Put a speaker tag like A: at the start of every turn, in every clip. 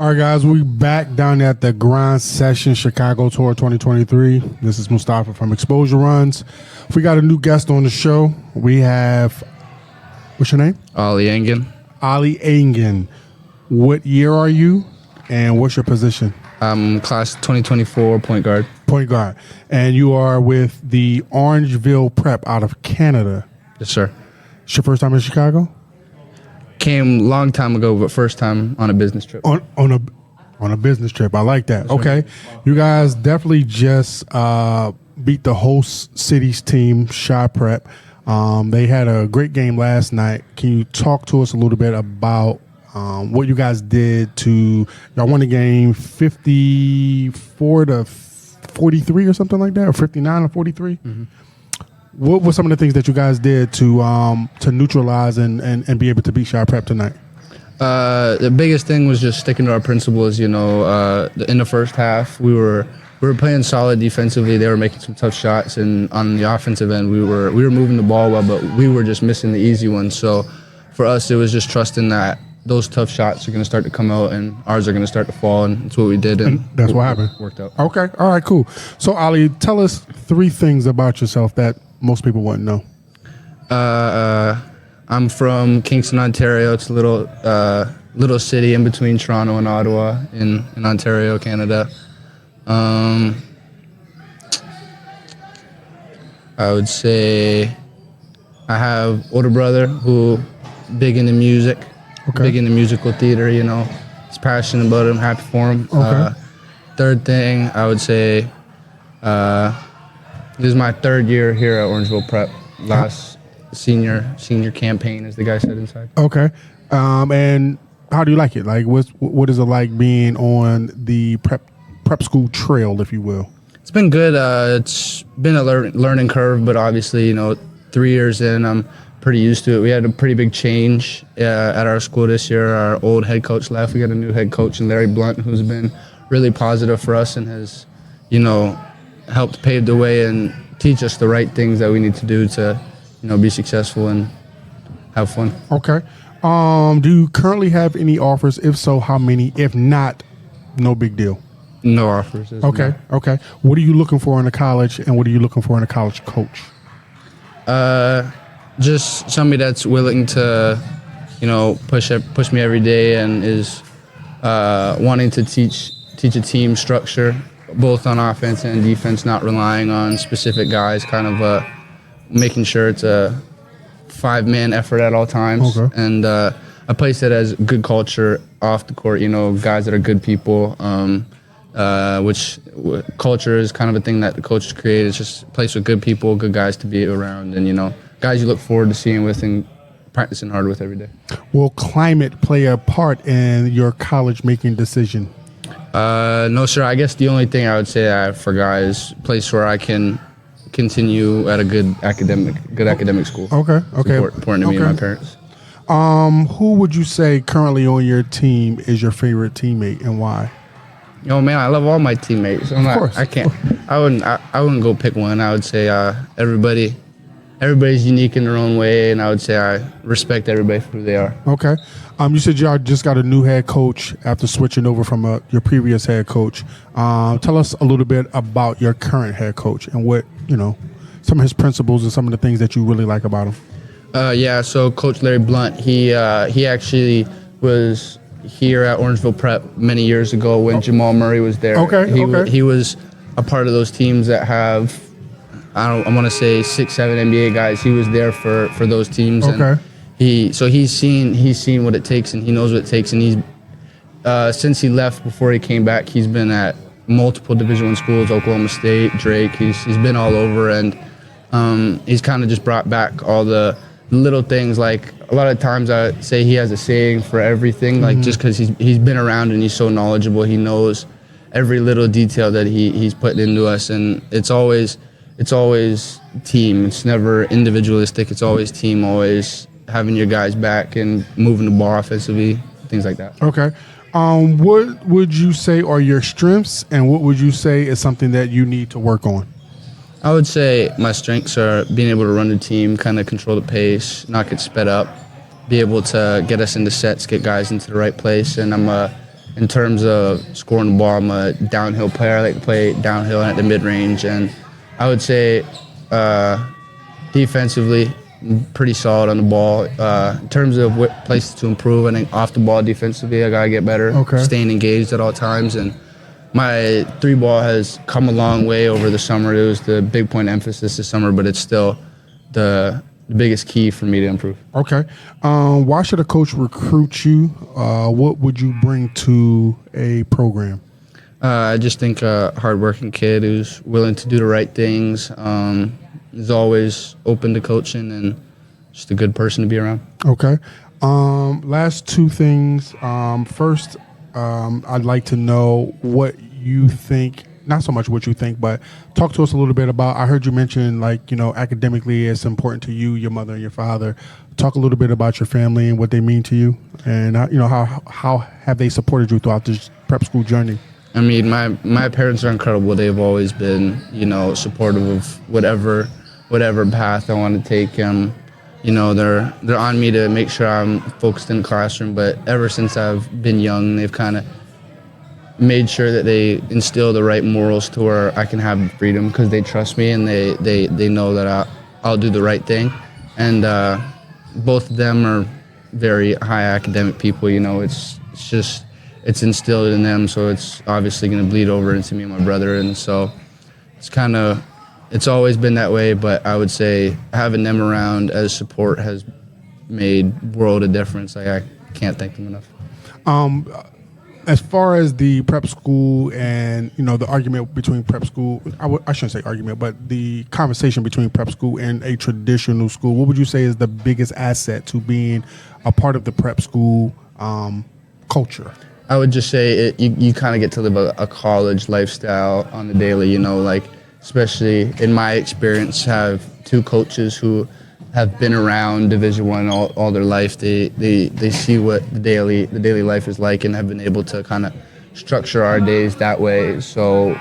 A: All right, guys, we back down at the Grind Session Chicago Tour 2023. This is Mustafa from Exposure Runs. We got a new guest on the show. We have, what's your name?
B: Ali Engen.
A: Ali Engen. What year are you, and what's your position?
B: I'm class 2024 point guard.
A: Point guard. And you are with the Orangeville Prep out of Canada.
B: Yes, sir.
A: It's your first time in Chicago?
B: Came long time ago, but first time on a business trip.
A: On a business trip. I like that. Okay. You guys definitely just beat the host city's team, Chi Prep. They had a great game last night. Can you talk to us a little bit about what you guys did to, y'all won the game 54 to 43 or something like that, or 59 to 43? Mm-hmm. What were some of the things that you guys did to neutralize and be able to beat Chi Prep tonight?
B: The biggest thing was just sticking to our principles. You know, in the first half, we were playing solid defensively. They were making some tough shots, and on the offensive end, we were moving the ball well, but we were just missing the easy ones. So for us, it was just trusting that those tough shots are going to start to come out, and ours are going to start to fall, and that's what we did. And
A: that's what happened.
B: Worked out.
A: Okay. All right. Cool. So Ali, tell us 3 things about yourself that most people wouldn't know.
B: I'm from Kingston, Ontario. It's a little city in between Toronto and Ottawa in Ontario, Canada. I would say I have older brother who big into music, big into musical theater. You know, he's passionate about it. I'm happy for him.
A: Okay.
B: Third thing, I would say, this is my 3rd year here at Orangeville Prep. Last senior campaign, as the guy said inside.
A: Okay. And how do you like it? Like, what is it like being on the prep school trail, if you will?
B: It's been good. It's been a learning curve, but obviously, you know, 3 years in, I'm pretty used to it. We had a pretty big change at our school this year. Our old head coach left. We got a new head coach, and Larry Blunt, who's been really positive for us and has, you know, helped pave the way and teach us the right things that we need to do to, you know, be successful and have fun.
A: Okay. Do you currently have any offers? If so, how many? If not, no big deal.
B: No offers.
A: Okay.
B: No.
A: Okay. What are you looking for in a college, and what are you looking for in a college coach?
B: Just somebody that's willing to, you know, push me every day and is wanting to teach a team structure, both on offense and defense, not relying on specific guys, kind of making sure it's a 5-man effort at all times.
A: Okay.
B: And a place that has good culture off the court, you know, guys that are good people, which culture is kind of a thing that the coaches create. It's just a place with good people, good guys to be around, and, you know, guys you look forward to seeing with and practicing hard with every day.
A: Will climate play a part in your college making decision?
B: No, sir. I guess the only thing I would say I forgot is a place where I can continue at a good academic school.
A: Okay.
B: It's important to me and my parents.
A: Who would you say currently on your team is your favorite teammate, and why?
B: Yo, man, I love all my teammates.
A: Of course.
B: I wouldn't go pick one. I would say everybody's unique in their own way, and I would say I respect everybody for who they are.
A: Okay. You said y'all just got a new head coach after switching over from your previous head coach. Tell us a little bit about your current head coach and what, you know, some of his principles and some of the things that you really like about him.
B: Yeah, so Coach Larry Blunt, he actually was here at Orangeville Prep many years ago when Jamal Murray was there.
A: Okay.
B: He was a part of those teams that have, I want to say 6, 7 NBA guys. He was there for those teams.
A: Okay.
B: And he's seen what it takes, and he knows what it takes, and he's since he left, before he came back, he's been at multiple Division I schools, Oklahoma State, Drake. He's been all over, and he's kind of just brought back all the little things. Like, a lot of times I say he has a saying for everything, like, just because he's been around and he's so knowledgeable, he knows every little detail that he's putting into us, and it's always team. It's never individualistic. It's always team, always having your guys back and moving the ball offensively, things like that.
A: Okay. What would you say are your strengths, and what would you say is something that you need to work on?
B: I would say my strengths are being able to run the team, kind of control the pace, not get sped up, be able to get us into sets, get guys into the right place, and I'm a in terms of scoring the ball, I'm a downhill player. I like to play downhill and at the mid-range. And I would say defensively, pretty solid on the ball. In terms of what places to improve, I think off the ball defensively, I got to get better.
A: Okay.
B: Staying engaged at all times. And my 3-ball has come a long way over the summer. It was the big point emphasis this summer, but it's still the biggest key for me to improve.
A: Okay. Why should a coach recruit you? What would you bring to a program?
B: I just think a hardworking kid who's willing to do the right things, is always open to coaching, and just a good person to be around.
A: Okay. Last two things. First, I'd like to know what you think, not so much what you think, but talk to us a little bit about, I heard you mention, like, academically it's important to you, your mother and your father. Talk a little bit about your family and what they mean to you, and how have they supported you throughout this prep school journey?
B: I mean, my parents are incredible. They've always been, supportive of whatever path I want to take. They're on me to make sure I'm focused in the classroom. But ever since I've been young, they've kind of made sure that they instill the right morals to where I can have freedom, because they trust me and they know that I'll do the right thing. And both of them are very high academic people. It's instilled in them, so it's obviously going to bleed over into me and my brother. And so it's always been that way, but I would say having them around as support has made world of difference. I can't thank them enough.
A: As far as the prep school and, the argument between prep school, I shouldn't say argument, but the conversation between prep school and a traditional school, what would you say is the biggest asset to being a part of the prep school culture? I
B: would just say you kind of get to live a college lifestyle on the daily, especially in my experience, have two coaches who have been around Division I all their life. They see what the daily life is like and have been able to kind of structure our days that way. So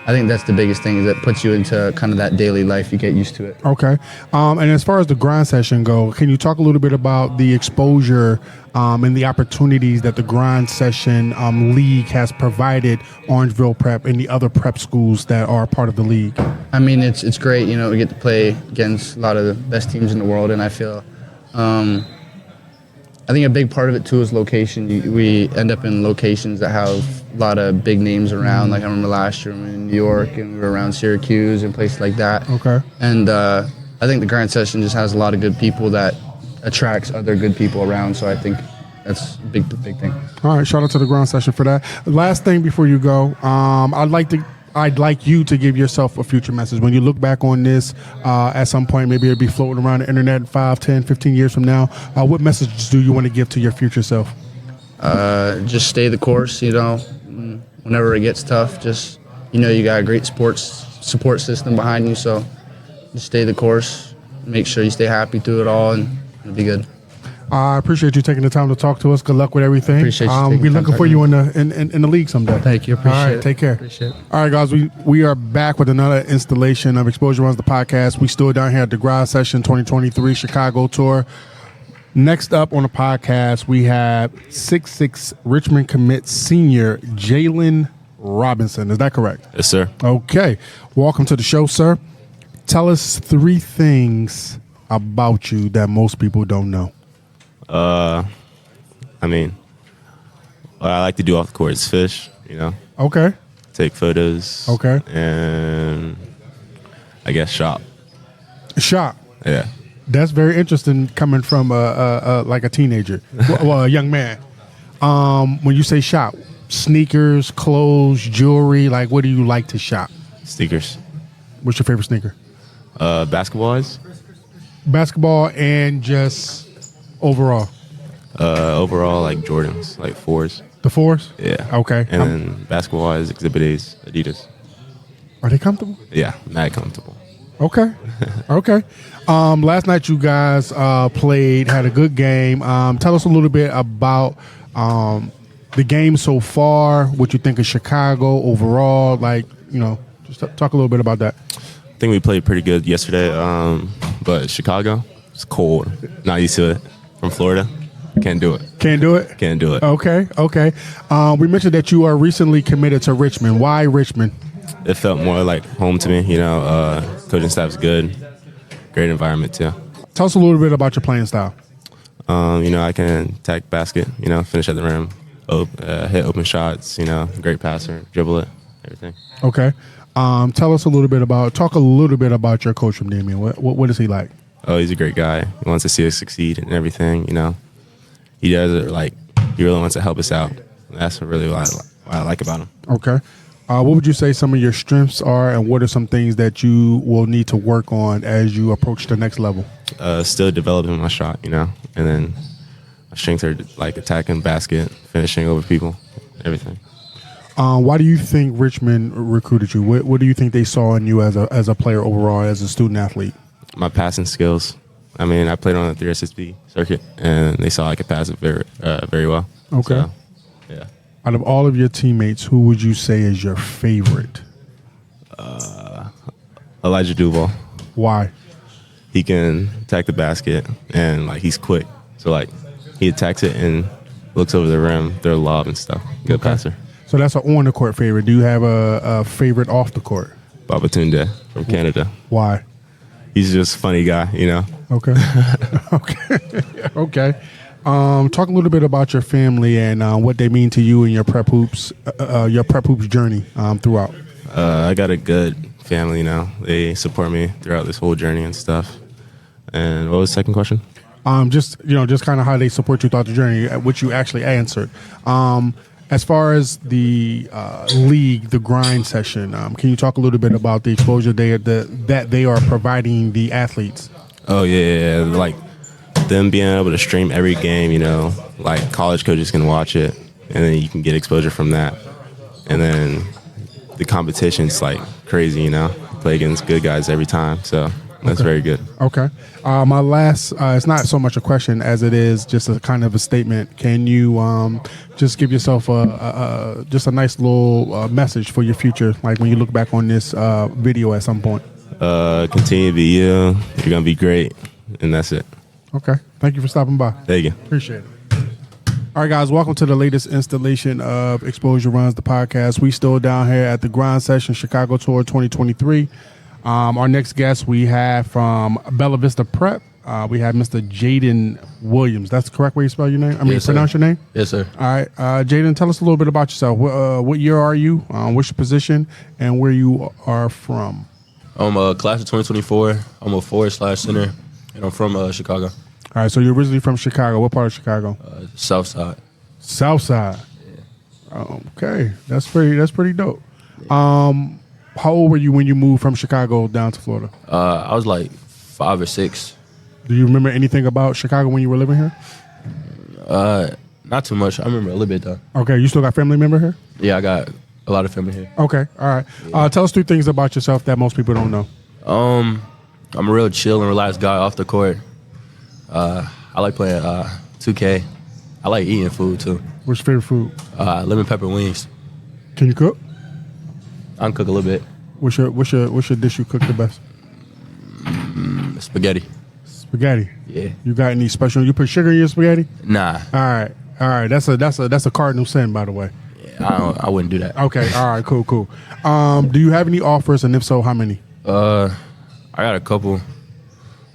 B: I think that's the biggest thing, is that puts you into kind of that daily life. You get used to it.
A: Okay. And as far as the grind session go, can you talk a little bit about the exposure and the opportunities that the grind session league has provided Orangeville Prep and the other prep schools that are part of the league?
B: I mean, it's great. We get to play against a lot of the best teams in the world, and I feel I think a big part of it too is location. We end up in locations that have a lot of big names around. Like I remember last year we were in New York and we were around Syracuse and places like that.
A: Okay.
B: And I think the grind session just has a lot of good people that attracts other good people around. So I think that's a big thing.
A: All right, shout out to the grind session for that. Last thing before you go, I'd like you to give yourself a future message. When you look back on this at some point, maybe it'll be floating around the internet 5, 10, 15 years from now. What messages do you want to give to your future self?
B: Just stay the course, whenever it gets tough, just, you got a great support system behind you. So just stay the course, make sure you stay happy through it all, and it'll be good.
A: I appreciate you taking the time to talk to us. Good luck with everything.
B: Appreciate you.
A: Be looking for you in the league someday.
B: Thank you. Appreciate it.
A: All right, take care.
B: Appreciate it.
A: All right, guys, we are back with another installation of Exposure Runs the Podcast. We still down here at the Grind Session 2023 Chicago Tour. Next up on the podcast, we have 6'6" Richmond commit senior Jalen Robinson. Is that correct?
C: Yes, sir.
A: Okay. Welcome to the show, sir. Tell us 3 things about you that most people don't know.
C: What I like to do off the court is fish,
A: Okay.
C: take photos.
A: Okay.
C: And I guess shop.
A: Shop.
C: Yeah.
A: That's very interesting coming from like a teenager, well, a young man. When you say shop, sneakers, clothes, jewelry, like what do you like to shop?
C: Sneakers.
A: What's your favorite sneaker?
C: Basketball-wise?
A: Basketball and just overall.
C: Overall, like Jordans, like 4s.
A: The 4s?
C: Yeah.
A: Okay.
C: And then basketball-wise, Exhibit A's, Adidas.
A: Are they comfortable?
C: Yeah, mad comfortable.
A: Okay. Okay. Last night you guys played, had a good game. Tell us a little bit about the game so far, what you think of Chicago overall, just talk a little bit about that.
C: I think we played pretty good yesterday, but Chicago, it's cold. Not used to it. From Florida, can't do it.
A: Can't do it?
C: Can't do it.
A: Okay. We mentioned that you are recently committed to Richmond. Why Richmond?
C: It felt more like home to me. Coaching staff's good. Great environment too.
A: Tell us a little bit about your playing style.
C: I can attack basket. Finish at the rim, hit open shots. Great passer, dribble it, everything.
A: Okay. Talk a little bit about your coach from Damien. What is he like?
C: Oh, he's a great guy. He wants to see us succeed and everything. He does it he really wants to help us out. That's really what I like about him.
A: Okay. What would you say some of your strengths are, and what are some things that you will need to work on as you approach the next level?
C: Still developing my shot, and then my strengths are attacking basket, finishing over people, everything.
A: Why do you think Richmond recruited you? What do you think they saw in you as a player overall, as a student athlete?
C: My passing skills. I played on the 3SSB circuit, and they saw I could pass it very well.
A: Okay.
C: So, yeah.
A: Out of all of your teammates, who would you say is your favorite?
C: Elijah Duval.
A: Why?
C: He can attack the basket, and he's quick. So he attacks it and looks over the rim, throw a lob and stuff. Good passer.
A: So that's an on the court favorite. Do you have a favorite off the court?
C: Babatunde from Canada.
A: Why?
C: He's just a funny guy,
A: Okay. Okay. Talk a little bit about your family and what they mean to you and your prep hoops journey throughout.
C: I got a good family now. They support me throughout this whole journey and stuff. And what was the second question?
A: Just kind of how they support you throughout the journey, which you actually answered. As far as the league, the grind session, can you talk a little bit about the exposure that they are providing the athletes?
C: Oh, yeah. Them being able to stream every game, college coaches can watch it, and then you can get exposure from that. And then the competition's crazy, play against good guys every time. So that's very good.
A: Okay. My last, it's not so much a question as it is just a kind of a statement. Can you just give yourself just a nice little message for your future, when you look back on this video at some point?
C: Continue to be you. You're going to be great. And that's it.
A: Okay. Thank you for stopping by.
C: Thank you.
A: Appreciate it. All right, guys, welcome to the latest installation of Exposure Runs, the podcast. We still down here at the Grind Session Chicago Tour 2023. Our next guest we have from Bella Vista Prep. We have Mr. Jaden Williams. That's the correct way you spell your name? Pronounce your name?
D: Yes, sir.
A: All right. Jaden, tell us a little bit about yourself. What year are you? What's your position? And where you are from?
D: I'm a class of 2024. I'm a forward/center, and I'm from Chicago.
A: All right. So you're originally from Chicago. What part of Chicago?
D: South Side.
A: South Side. Yeah. Okay. That's pretty dope. How old were you when you moved from Chicago down to Florida?
D: I was 5 or 6.
A: Do you remember anything about Chicago when you were living here?
D: Not too much. I remember a little bit though.
A: Okay. You still got family member here?
D: Yeah, I got a lot of family here.
A: Okay. All right.
D: Yeah.
A: Tell us 3 things about yourself that most people don't know.
D: I'm a real chill and relaxed guy off the court. I like playing 2K. I like eating food too.
A: What's your favorite food?
D: Lemon pepper wings.
A: Can you cook?
D: I can cook a little bit.
A: What's your dish you cook the best?
D: Spaghetti.
A: Spaghetti.
D: Yeah.
A: You got any special? You put sugar in your spaghetti?
D: Nah.
A: All right. That's a cardinal sin, by the way.
D: Yeah, I wouldn't do that.
A: Okay. All right. Cool. Do you have any offers, and if so, how many?
D: I got a couple.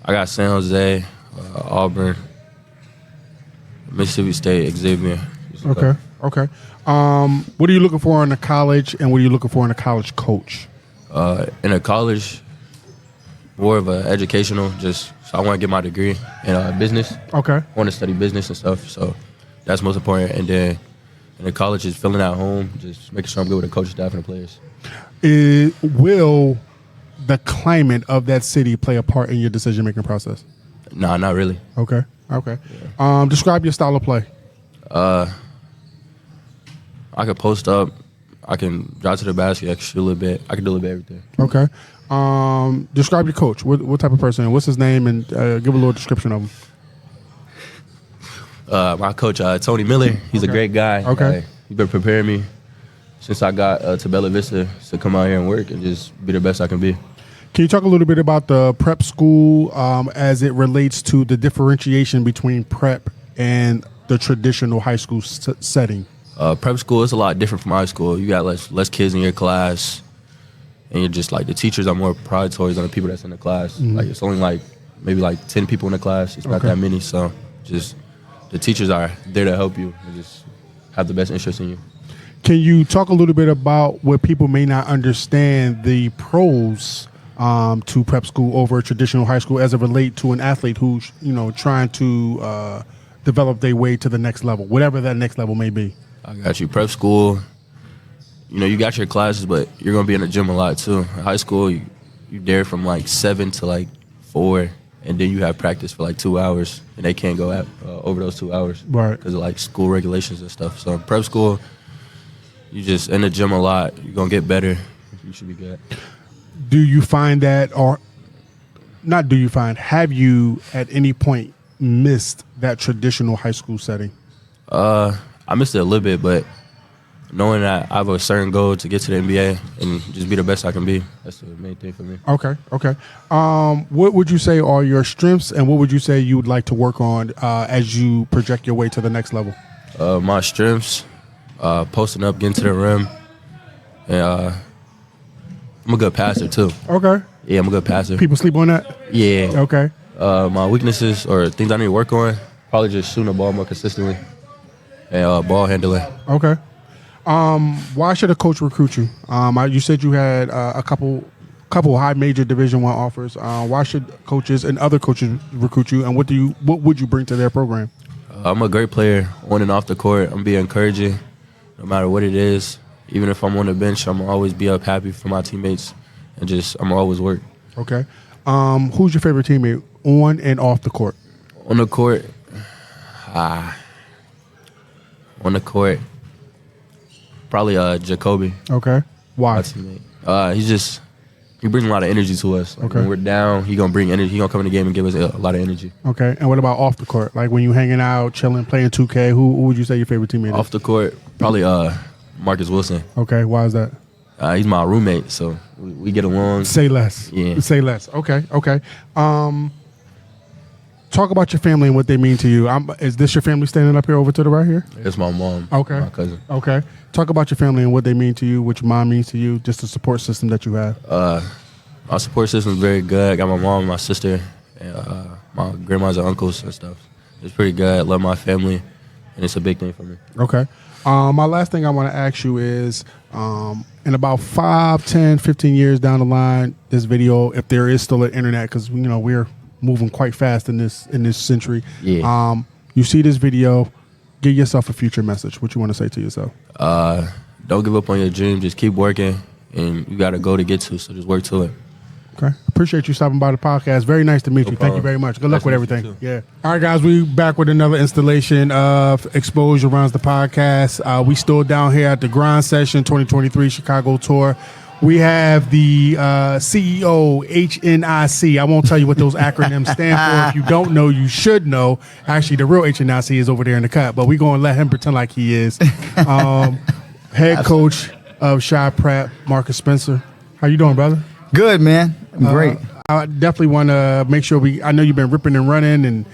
D: I got San Jose, Auburn, Mississippi State, Xavier.
A: Okay. What are you looking for in a college, and what are you looking for in a college coach?
D: In a college, more of an educational, so I want to get my degree in business.
A: Okay.
D: I want to study business and stuff, so that's most important. And then in the college is filling out home, just making sure I'm good with the coaching staff and the players.
A: Will the climate of that city play a part in your decision-making process?
D: Nah, not really.
A: Okay. Yeah. Describe your style of play.
D: I could post up. I can drive to the basket. I can shoot a little bit. I can do a little bit of everything.
A: Okay. Describe your coach. What type of person? What's his name? And give a little description of him.
D: My coach, Tony Miller. He's a great guy.
A: Okay.
D: He's been preparing me since I got to Bella Vista to come out here and work and just be the best I can be.
A: Can you talk a little bit about the prep school as it relates to the differentiation between prep and the traditional high school setting?
D: Prep school is a lot different from high school. You got less kids in your class, and you're just like the teachers are more prioritize on the people that's in the class. Like it's only like maybe like 10 people in the class. It's not that many, so just the teachers are there to help you and just have the best interest in you.
A: Can you talk a little bit about what people may not understand the pros to prep school over a traditional high school as it relate to an athlete who's trying to develop their way to the next level, whatever that next level may be?
D: I got you. Prep school, you got your classes, but you're gonna be in the gym a lot too. In high school, you there from like 7 to like 4, and then you have practice for like 2 hours, and they can't go over those 2 hours,
A: right?
D: Because of like school regulations and stuff. So in prep school, you just in the gym a lot. You're gonna get better. You should be good.
A: Do you find that, or not? Do you find? Have you at any point missed that traditional high school setting?
D: I missed it a little bit, but knowing that I have a certain goal to get to the NBA and just be the best I can be, that's the main thing for me.
A: Okay. What would you say are your strengths, and what would you say you would like to work on as you project your way to the next level?
D: My strengths, posting up, getting to the rim, and I'm a good passer too.
A: Okay.
D: Yeah, I'm a good passer.
A: People sleep on that?
D: Yeah.
A: Okay.
D: My weaknesses or things I need to work on, probably just shooting the ball more consistently and ball handling.
A: Okay. Why should a coach recruit you? You said you had a couple high major Division I offers. Why should coaches and other coaches recruit you, and what would you bring to their program?
D: I'm a great player on and off the court. I'm being encouraging no matter what it is. Even if I'm on the bench, I'm always be up happy for my teammates, and I'm always work.
A: Okay. Who's your favorite teammate on and off the court?
D: On the court, probably Jacoby.
A: Okay. Why?
D: My teammate. He brings a lot of energy to us. Like
A: Okay.
D: When we're down, he gonna bring energy. He gonna come in the game and give us a lot of energy.
A: Okay. And what about off the court? Like when you hanging out, chilling, playing 2K, who would you say your favorite teammate is?
D: Off the court, probably Marcus Wilson.
A: Okay. Why is that?
D: He's my roommate, so we get along.
A: Say less.
D: Yeah.
A: Say less. Okay. Talk about your family and what they mean to you. Is this your family standing up here over to the right here?
D: It's my mom.
A: Okay.
D: My cousin.
A: Okay. Talk about your family and what they mean to you, what your mom means to you, just the support system that you have.
D: My support system is very good. I got my mom, my sister, and my grandmas and uncles and stuff. It's pretty good. I love my family, and it's a big thing for me.
A: Okay. My last thing I want to ask you is, in about 5, 10, 15 years down the line, this video, if there is still an internet, because we're moving quite fast in this century.
D: Yeah.
A: You see this video, give yourself a future message. What you want to say to yourself?
D: Don't give up on your dream. Just keep working, and you got a goal to get to, so just work to it.
A: Okay. Appreciate you stopping by the podcast. Very nice to meet you.
D: No
A: Thank you
D: problem.
A: very much. Good luck
D: Nice
A: with
D: to meet you
A: everything.
D: too.
A: Yeah. All right, guys. We back with another installation of Exposure Runs the Podcast. We still down here at the Grind Session 2023 Chicago Tour. We have the CEO, HNIC. I won't tell you what those acronyms stand for. If you don't know, you should know. Actually, the real HNIC is over there in the cut, but we're going to let him pretend like he is. Head coach of Chi Prep, Marcus Spencer. How you doing, brother?
E: Good, man. I'm great.
A: I definitely want to make sure I know you've been ripping and running and,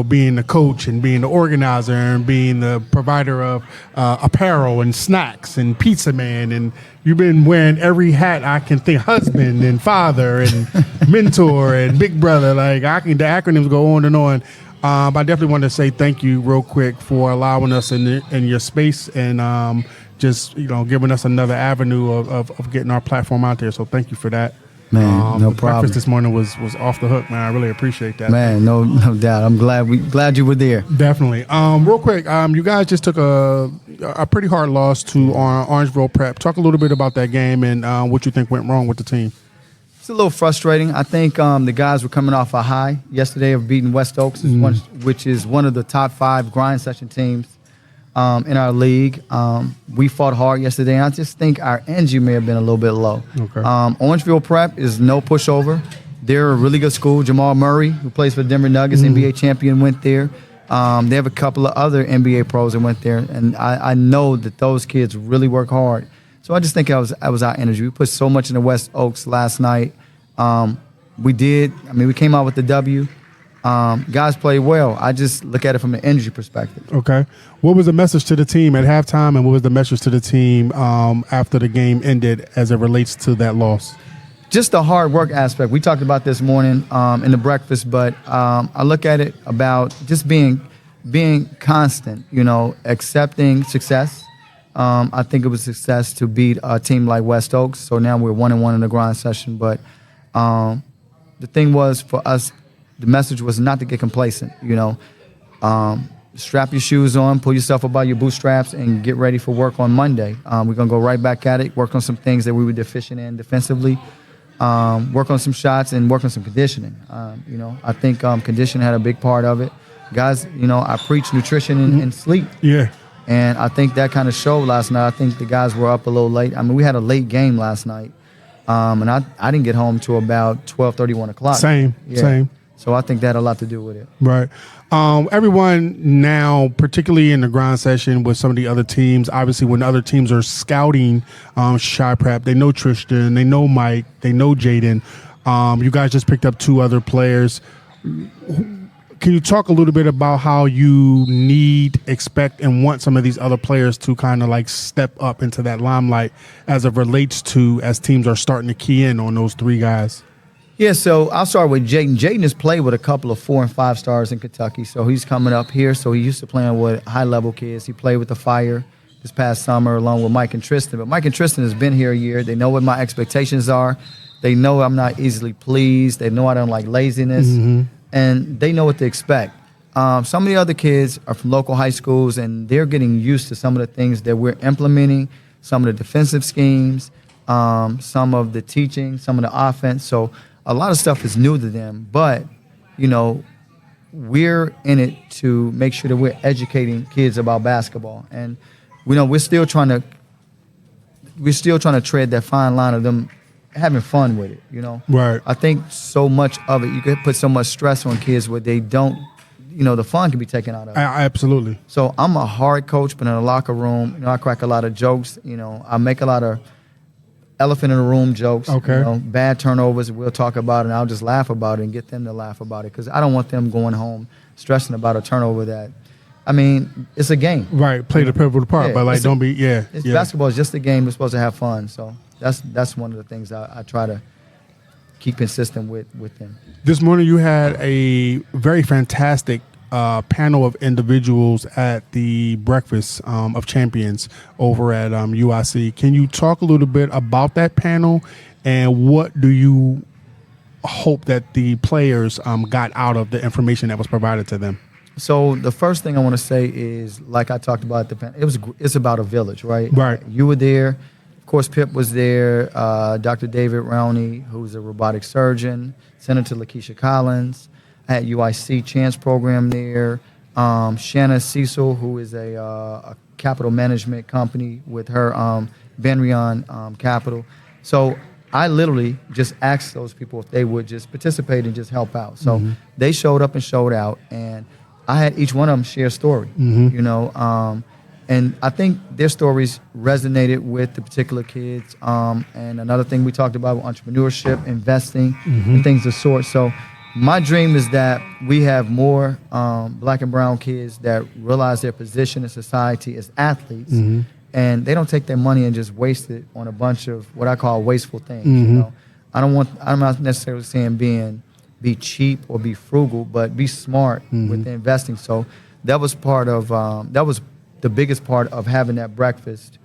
A: being the coach and being the organizer and being the provider of apparel and snacks and pizza man. And you've been wearing every hat I can think, husband and father and mentor and big brother. Like the acronyms go on and on. But I definitely want to say thank you real quick for allowing us in your space and just, giving us another avenue of getting our platform out there. So thank you for that.
E: Man, no
A: the
E: problem.
A: Breakfast this morning was off the hook, man. I really appreciate that.
E: Man, no doubt. I'm glad you were there.
A: Definitely. Real quick, you guys just took a pretty hard loss to Orangeville Prep. Talk a little bit about that game and what you think went wrong with the team.
E: It's a little frustrating. I think the guys were coming off a high yesterday of beating West Oaks, which is one of the top 5 grind session teams in our league. We fought hard yesterday, and I just think our energy may have been a little bit low.
A: Okay.
E: Orangeville Prep is no pushover. They're a really good school. Jamal Murray, who plays for Denver Nuggets, NBA champion, went there. They have a couple of other NBA pros that went there, and I know that those kids really work hard. So I just think that was our energy. We put so much in the West Oaks last night. We came out with the W. Guys played well. I just look at it from an energy perspective.
A: Okay. What was the message to the team at halftime, and what was the message to the team after the game ended as it relates to that loss?
E: Just the hard work aspect. We talked about this morning in the breakfast, but I look at it about just being constant, accepting success. I think it was a success to beat a team like West Oaks. So now we're 1-1 in the grind session. But the thing was for us, the message was not to get complacent. Strap your shoes on, pull yourself up by your bootstraps, and get ready for work on Monday. We're gonna go right back at it, work on some things that we were deficient in defensively, work on some shots, and work on some conditioning. I think conditioning had a big part of it. Guys, I preach nutrition and sleep.
A: Yeah.
E: And I think that kind of showed last night. I think the guys were up a little late. I mean, we had a late game last night, and I didn't get home till about 12:30, 1 o'clock.
A: Same.
E: So I think that had a lot to do with it.
A: Right. Everyone now, particularly in the grind session with some of the other teams, obviously when other teams are scouting Chi Prep, they know Tristan, they know Mike, they know Jaden. You guys just picked up 2 other players. Can you talk a little bit about how you need, expect, and want some of these other players to kind of like step up into that limelight as it relates to as teams are starting to key in on those 3 guys?
E: Yeah, so I'll start with Jaden. Jaden has played with a couple of 4 and 5 stars in Kentucky, so he's coming up here. So he used to playing with high-level kids. He played with the Fire this past summer along with Mike and Tristan. But Mike and Tristan has been here a year. They know what my expectations are. They know I'm not easily pleased. They know I don't like laziness. And they know what to expect. Some of the other kids are from local high schools, and they're getting used to some of the things that we're implementing, some of the defensive schemes, some of the teaching, some of the offense. So a lot of stuff is new to them, but, we're in it to make sure that we're educating kids about basketball. And, we're still trying to tread that fine line of them having fun with it,
A: Right.
E: I think so much of it, you could put so much stress on kids where they don't, the fun can be taken out of it.
A: Absolutely.
E: So I'm a hard coach, but in the locker room, I crack a lot of jokes. I make a lot of elephant in the room jokes.
A: Okay.
E: Bad turnovers, we'll talk about it, and I'll just laugh about it and get them to laugh about it because I don't want them going home stressing about a turnover that, it's a game.
A: Right. Play the pivotal part,
E: Yeah,
A: but like don't be,
E: Basketball is just a game. We're supposed to have fun. So that's one of the things I try to keep consistent with them.
A: This morning you had a very fantastic panel of individuals at the Breakfast of Champions over at UIC. Can you talk a little bit about that panel and what do you hope that the players got out of the information that was provided to them?
E: So the first thing I want to say is, like I talked about at the panel, it's about a village, right?
A: Right.
E: You were there. Of course, Pip was there. Dr. David Rowney, who's a robotic surgeon. Senator Lakeisha Collins. I had UIC Chance program there. Shanna Cecil, who is a capital management company with her Benrion Capital. So I literally just asked those people if they would just participate and just help out. So they showed up and showed out, and I had each one of them share a story, and I think their stories resonated with the particular kids. And another thing we talked about, entrepreneurship, investing, and things of the sort. So my dream is that we have more black and brown kids that realize their position in society as athletes, and they don't take their money and just waste it on a bunch of what I call wasteful things. I'm not necessarily saying be cheap or be frugal, but be smart with the investing. So that was that was the biggest part of having that breakfast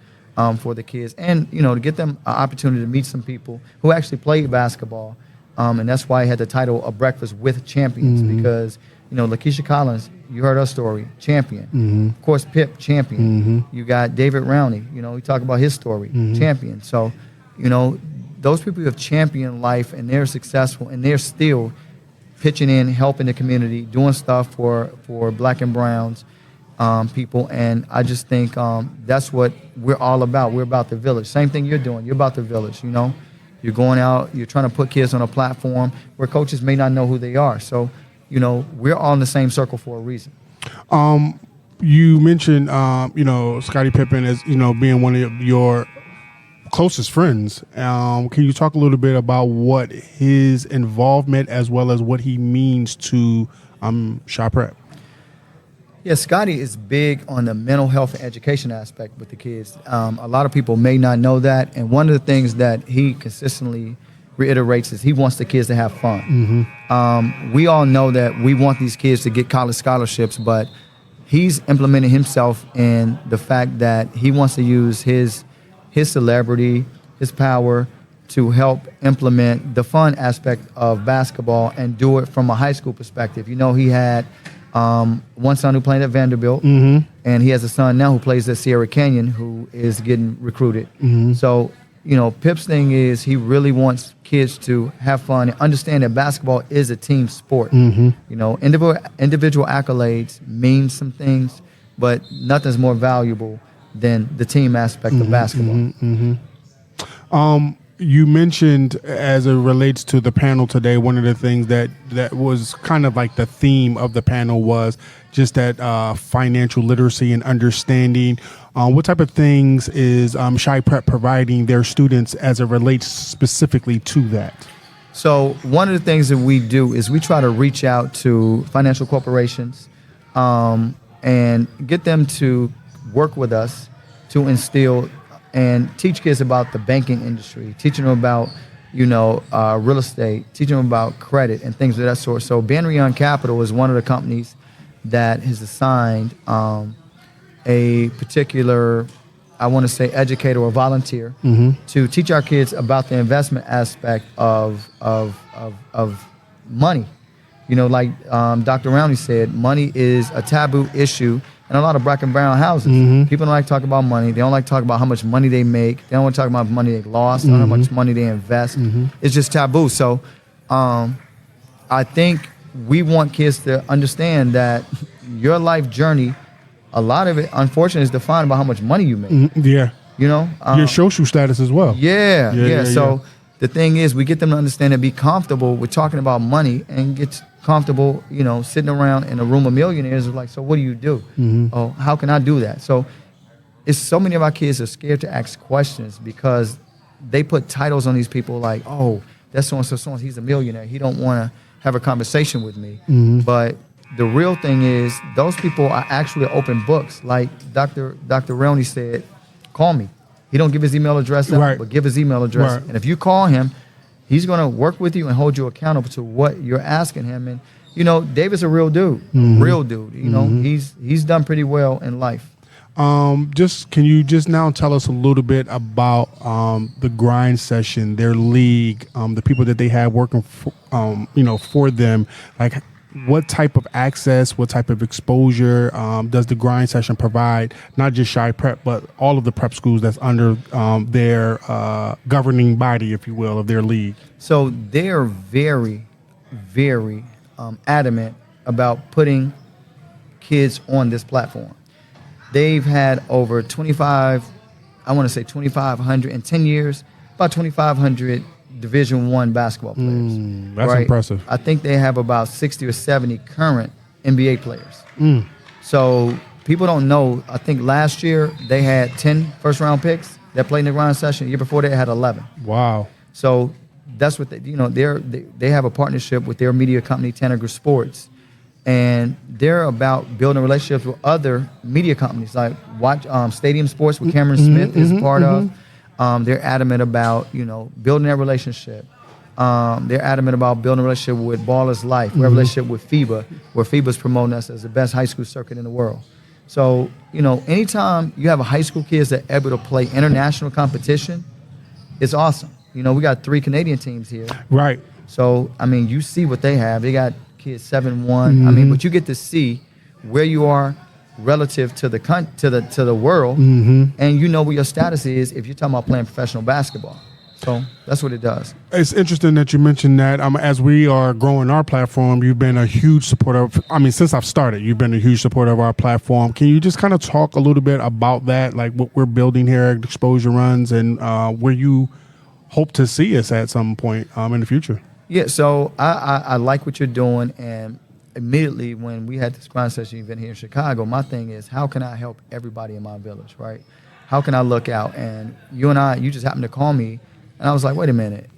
E: for the kids, and to get them an opportunity to meet some people who actually played basketball, and that's why I had the title of Breakfast with Champions, because Lakeisha Collins, you heard her story, champion. Of course, Pip, champion. You got David Rowney, we talk about his story, champion. So those people who have championed life and they're successful and they're still pitching in, helping the community, doing stuff for black and browns people. And I just think that's what we're all about. We're about the village. Same thing you're doing. You're about the village, You're going out, you're trying to put kids on a platform where coaches may not know who they are. So, we're all in the same circle for a reason.
A: You mentioned, Scottie Pippen as, being one of your closest friends. Can you talk a little bit about what his involvement as well as what he means to Chi Prep?
E: Yeah, Scotty is big on the mental health and education aspect with the kids. A lot of people may not know that, and one of the things that he consistently reiterates is he wants the kids to have fun. We all know that we want these kids to get college scholarships, but he's implementing himself in the fact that he wants to use his celebrity, his power to help implement the fun aspect of basketball and do it from a high school perspective. You know, he had one son who played at Vanderbilt, and he has a son now who plays at Sierra Canyon who is getting recruited. So, you know, Pip's thing is he really wants kids to have fun and understand that basketball is a team sport. You know, individual accolades mean some things, but nothing's more valuable than the team aspect of basketball.
A: You mentioned, as it relates to the panel today, one of the things that was kind of like the theme of the panel was just that financial literacy and understanding. What type of things is Chi Prep providing their students as it relates specifically to that?
E: So one of the things that we do is we try to reach out to financial corporations and get them to work with us to instill and teach kids about the banking industry, teaching them about, you know, real estate, teaching them about credit and things of that sort. So Banrion Capital is one of the companies that has assigned a particular, I want to say, educator or volunteer to teach our kids about the investment aspect of money. You know, like Dr. Rowney said, money is a taboo issue in a lot of black and brown houses. People don't like to talk about money. They don't like to talk about how much money they make. They don't want to talk about money they lost, how much money they invest. It's just taboo. So I think we want kids to understand that your life journey, a lot of it, unfortunately, is defined by how much money you make.
A: Yeah.
E: You know?
A: Your social status as well.
E: Yeah. So the thing is, we get them to understand and be comfortable with talking about money and get comfortable, you know, sitting around in a room of millionaires like, so what do you do? Oh, how can I do that? So it's so many of our kids are scared to ask questions because they put titles on these people like, oh, that's so-and-so, he's a millionaire. He don't want to have a conversation with me. But the real thing is those people are actually open books. Like Dr. Rowney said, call me. He don't give his email address out, but give his email address. And if you call him, he's going to work with you and hold you accountable to what you're asking him. And, you know, David's a real dude, real dude. You know, he's done pretty well in life.
A: Can you just now tell us a little bit about the grind session, their league, the people that they have working for them, like what type of access, what type of exposure does the grind session provide, not just Chi Prep, but all of the prep schools that's under their governing body, if you will, of their league?
E: So they are very, very adamant about putting kids on this platform. They've had over 2,500 in 10 years, about 2,500 Division I basketball players.
A: That's impressive.
E: I think they have about 60 or 70 current NBA players. So people don't know. I think last year they had 10 first-round picks that played in the grind session. The year before they had 11.
A: Wow. So
E: that's what they have a partnership with their media company, Tanager Sports, and they're about building relationships with other media companies like Stadium Sports, with Cameron Smith is part of. They're adamant about, you know, building that relationship. They're adamant about building a relationship with Ballers Life. We have a relationship with FIBA, where FIBA's promoting us as the best high school circuit in the world. So, you know, anytime you have a high school kids that are able to play international competition, it's awesome. You know, we got 3 Canadian teams here.
A: Right.
E: So, I mean, you see what they have. They got kids 7-1. I mean, but you get to see where you are relative to the world, and you know what your status is if you're talking about playing professional basketball. So that's what it does.
A: It's interesting that you mentioned that. As we are growing our platform, you've been a huge supporter of, since I've started, you've been a huge supporter of our platform. Can you just kind of talk a little bit about that, like what we're building here at Exposure Runs, and where you hope to see us at some point in the future?
E: Yeah, so I like what you're doing, and immediately when we had this grind session event here in Chicago, my thing is, how can I help everybody in my village, right? How can I look out? And you just happened to call me, and I was like, wait a minute.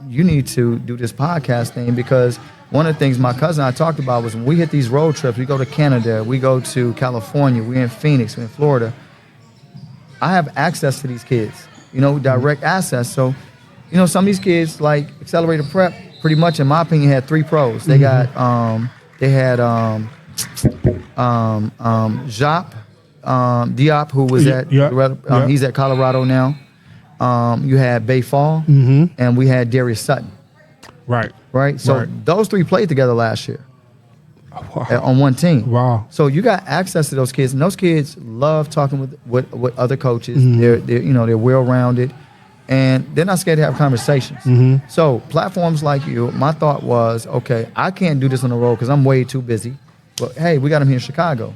E: You need to do this podcast thing, because one of the things my cousin and I talked about was when we hit these road trips, we go to Canada, we go to California, we're in Phoenix, we're in Florida. I have access to these kids, direct access. So, some of these kids, like Accelerated Prep, pretty much, in my opinion, had 3 pros. They got, Jop Diop, who was he's at Colorado now. You had Bay Fall, and we had Darius Sutton. Right. So those 3 played together last year on one team.
A: Wow.
E: So you got access to those kids, and those kids love talking with other coaches. They're well-rounded, and they're not scared to have conversations. So platforms like you, my thought was, okay, I can't do this on the road because I'm way too busy. But hey, we got them here in Chicago.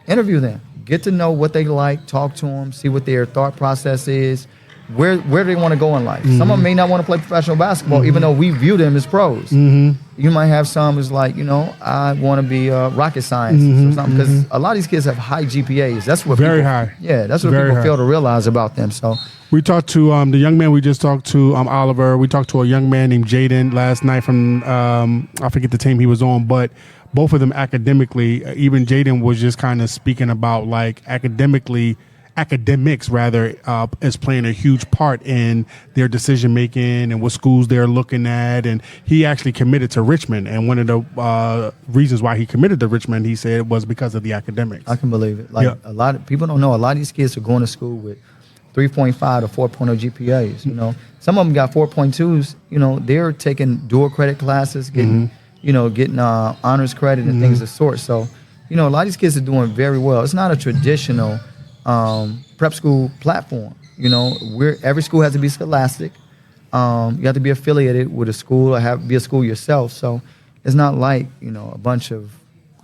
E: Interview them. Get to know what they like. Talk to them. See what their thought process is. Where do they want to go in life? Some of them may not want to play professional basketball, even though we view them as pros. You might have some who's like, I want to be rocket scientist or something, because a lot of these kids have high GPAs. That's what
A: Very high.
E: Yeah, that's what
A: Very
E: people
A: high.
E: fail to realize about them. So
A: We talked to the young man we just talked to, Oliver. We talked to a young man named Jaden last night from, I forget the team he was on, but both of them academically, even Jaden was just kind of speaking about like academics is playing a huge part in their decision making and what schools they're looking at. And he actually committed to Richmond, and one of the reasons why he committed to Richmond, he said, was because of the academics.
E: I can believe it. Like a lot of people don't know, a lot of these kids are going to school with 3.5 to 4.0 GPAs. Some of them got 4.2s. They're taking dual credit classes, getting honors credit and things of the sort. So, a lot of these kids are doing very well. It's not a traditional prep school platform. Every school has to be scholastic. You have to be affiliated with a school or be a school yourself. So it's not like, a bunch of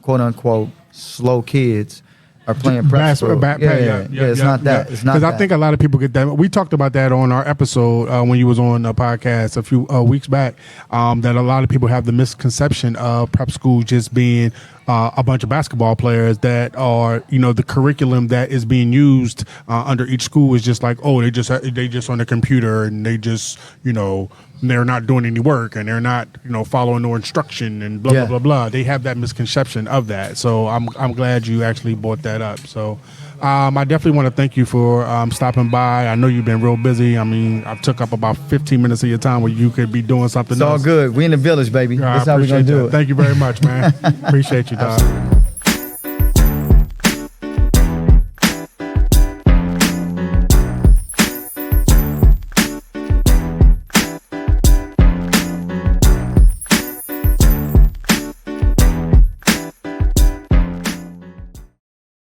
E: quote unquote slow kids are playing prep school. It's not that. It's not that.
A: Because I think a lot of people get that. We talked about that on our episode when you was on the podcast a few weeks back, that a lot of people have the misconception of prep school just being a bunch of basketball players that are, the curriculum that is being used under each school is just like, they just on the computer and they just, they're not doing any work and they're not, following no instruction and blah, blah, blah, blah. They have that misconception of that. So I'm glad you actually brought that up. So I definitely want to thank you for stopping by. I know you've been real busy. I mean, I took up about 15 minutes of your time where you could be doing something else.
E: It's all good. We in the village, baby. That's how we're going to do it.
A: Thank you very much, man. Appreciate you, dog.